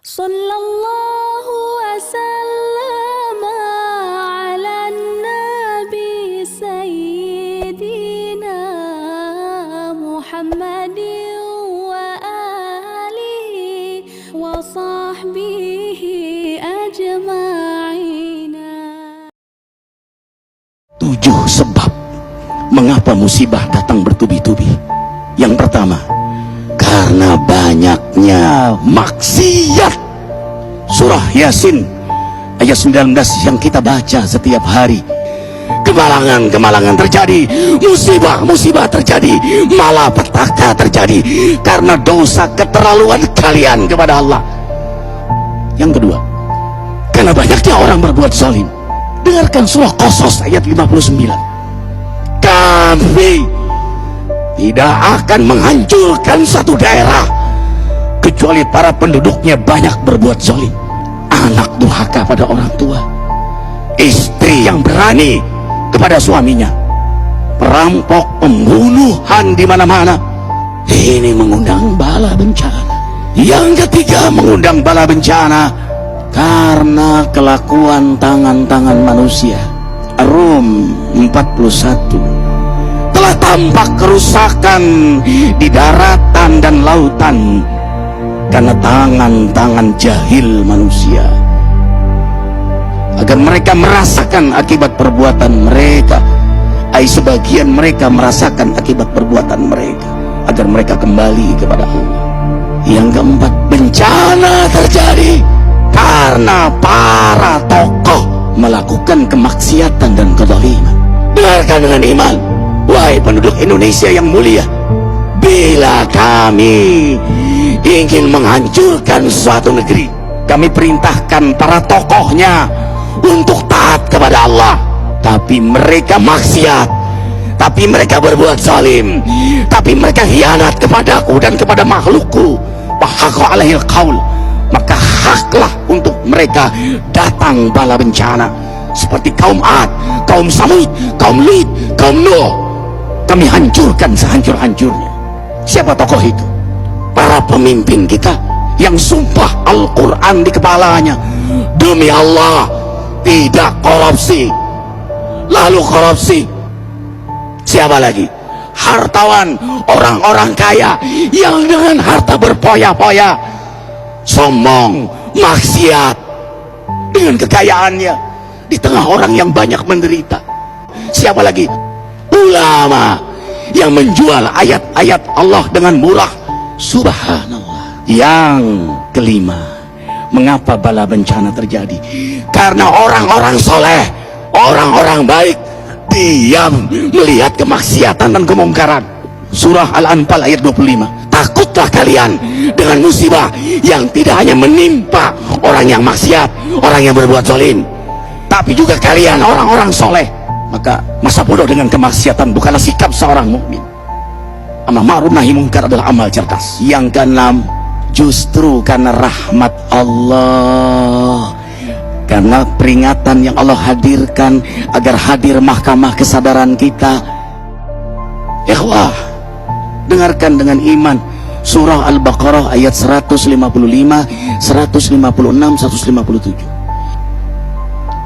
Sallallahu wasallam ala nabi sayyidina Muhammadin wa alihi wa sahbihi ajma'ina. 7 sebab mengapa musibah datang bertubi-tubi. Yang pertama, karena banyaknya maksiat. Surah Yasin ayat 19 yang kita baca setiap hari. Kemalangan terjadi, musibah terjadi, malapetaka terjadi karena dosa keterlaluan kalian kepada Allah. Yang kedua, karena banyaknya orang berbuat zalim. Dengarkan surah Qasas ayat 59. Kami tidak akan menghancurkan satu daerah kecuali para penduduknya banyak berbuat zalim. Anak durhaka pada orang tua, istri yang berani kepada suaminya, perampok, pembunuhan di mana-mana. Ini mengundang bala bencana. Yang ketiga, mengundang bala bencana karena kelakuan tangan-tangan manusia. Rum 41. Telah tampak kerusakan di daratan dan lautan karena tangan-tangan jahil manusia, agar mereka merasakan akibat perbuatan mereka. Sebagian mereka merasakan akibat perbuatan mereka, agar mereka kembali kepada Allah. Yang keempat, bencana terjadi karena para tokoh melakukan kemaksiatan dan kezaliman. Dengarkan dengan iman, wahai penduduk Indonesia yang mulia, bila kami ingin menghancurkan suatu negeri, kami perintahkan para tokohnya untuk taat kepada Allah, tapi mereka maksiat, tapi mereka berbuat zalim, tapi mereka khianat kepadaku dan kepada makhlukku. Fahaqa alaihil qaul, maka haklah untuk mereka datang bala bencana seperti kaum Ad, kaum Samud, kaum Lut, kaum Nuh. Kami hancurkan sehancur-hancurnya. Siapa tokoh itu? Para pemimpin kita yang sumpah Al-Quran di kepalanya, demi Allah tidak korupsi, lalu korupsi. Siapa lagi? Hartawan, orang-orang kaya yang dengan harta berpoya-poya, sombong, maksiat dengan kekayaannya di tengah orang yang banyak menderita. Siapa lagi? Ulama yang menjual ayat-ayat Allah dengan murah. Subhanallah. Yang kelima, mengapa bala bencana terjadi? Karena orang-orang soleh, orang-orang baik diam melihat kemaksiatan dan kemungkaran. Surah Al-Anfal ayat 25. Takutlah kalian dengan musibah yang tidak hanya menimpa orang yang maksiat, orang yang berbuat zalim, tapi juga kalian orang-orang soleh. Maka masa bodoh dengan kemaksiatan bukanlah sikap seorang mukmin. Amar ma'ruf nahi munkar adalah amal cerdas. Yang keenam, justru karena rahmat Allah, karena peringatan yang Allah hadirkan agar hadir mahkamah kesadaran kita. Ikhwah, dengarkan dengan iman surah Al-Baqarah ayat 155, 156, 157.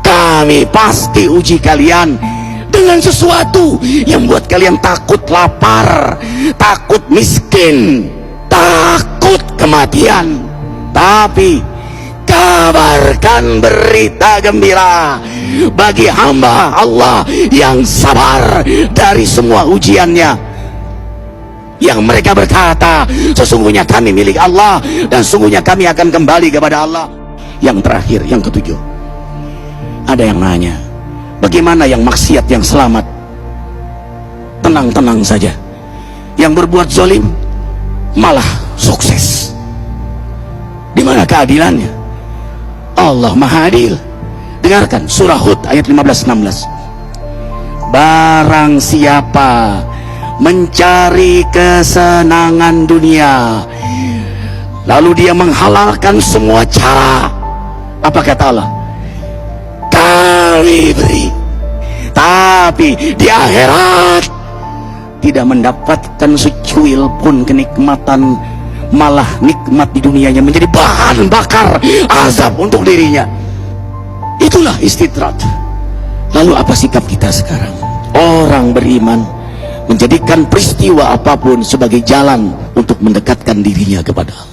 Kami pasti uji kalian dengan sesuatu yang buat kalian takut lapar, takut miskin, takut kematian. Tapi kabarkan berita gembira bagi hamba Allah yang sabar dari semua ujiannya, yang mereka berkata, sesungguhnya kami milik Allah dan sungguhnya kami akan kembali kepada Allah. Yang terakhir, yang ketujuh, ada yang nanya, bagaimana yang maksiat yang selamat? Tenang-tenang saja, yang berbuat zalim malah sukses. Di mana keadilannya? Allah Maha Adil. Dengarkan surah Hud ayat 15-16. Barang siapa mencari kesenangan dunia lalu dia menghalalkan semua cara, apa kata Allah? Kami beri, tapi di akhirat tidak mendapatkan secuil pun kenikmatan malah nikmat di dunianya menjadi bahan bakar azab untuk dirinya. Itulah istidrat. Lalu apa sikap kita sekarang? Orang beriman menjadikan peristiwa apapun sebagai jalan untuk mendekatkan dirinya kepada Allah.